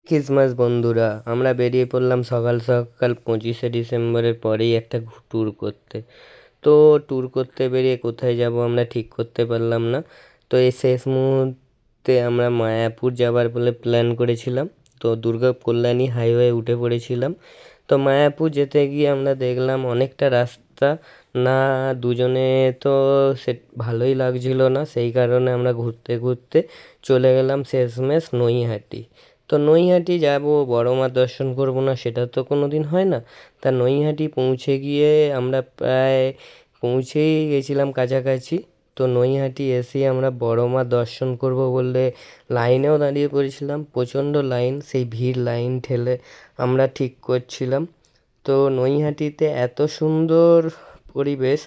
Christmas বন্ধুরা, আমরা বেরিয়ে পড়লাম সকাল সকাল 25শে ডিসেম্বরের পরেই একটা ট্যুর করতে। তো ট্যুর করতে বেরিয়ে কোথায় যাব আমরা ঠিক করতে পারলাম না। তো এই শেষ মুহূর্তে আমরা মায়াপুর যাবার বলে প্ল্যান করেছিলাম। তো দুর্গা কল্যাণী হাইওয়ে উঠে পড়েছিলাম। তো মায়াপুর যেতে গিয়ে আমরা দেখলাম অনেকটা রাস্তা না, দুজনে তো সে ভালোই লাগছিল না, সেই কারণে আমরা ঘুরতে ঘুরতে চলে গেলাম শেষমেশ নৈহাটি। তো নৈহাটি যাব, বড় মা দর্শন করব না সেটা তো কোনো দিন হয় না। তা নৈহাটি পৌঁছে গিয়ে আমরা প্রায় পৌঁছেই গেছিলাম কাছাকাছি। তো নৈহাটি এসে আমরা বড় মা দর্শন করব বলে লাইনেও দাঁড়িয়ে পড়েছিলাম, প্রচণ্ড লাইন, সেই ভিড় লাইন ঠেলে আমরা ঠিক করছিলাম। তো নৈহাটিতে এত সুন্দর পরিবেশ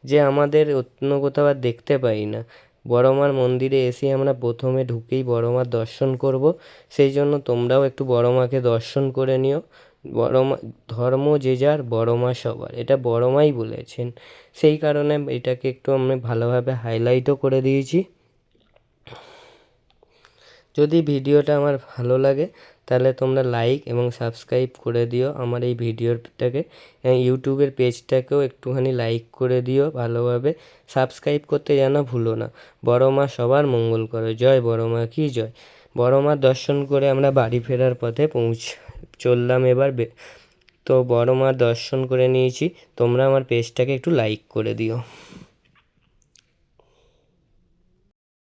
যে আমাদের অন্য কোথাও আর দেখতে পাই না। বড় মার মন্দিরে এসে আমরা প্রথমে ঢুকেই বড় মার দর্শন করব, সেই জন্য তোমরাও একটু বড় মাকে দর্শন করে নিও। বড় মা ধর্ম যে যার, বড় মা সবার, এটা বড় মাই বলেছেন, সেই কারণে এটাকে একটু আমি ভালোভাবে হাইলাইটও করে দিয়েছি। যদি ভিডিওটা আমার ভালো লাগে তাহলে তোমরা লাইক এবং সাবস্ক্রাইব করে দিও আমার এই ভিডিওটাকে। ইউটিউবের পেজটাকেও একটুখানি লাইক করে দিও ভালোভাবে, সাবস্ক্রাইব করতে যেন ভুলো না। বড় মা সবার মঙ্গল করে। জয় বড় মা কি জয়। বড় মার দর্শন করে আমরা বাড়ি ফেরার পথে চললাম এবার তো বড় মার দর্শন করে নিয়েছি, তোমরা আমার পেজটাকে একটু লাইক করে দিও।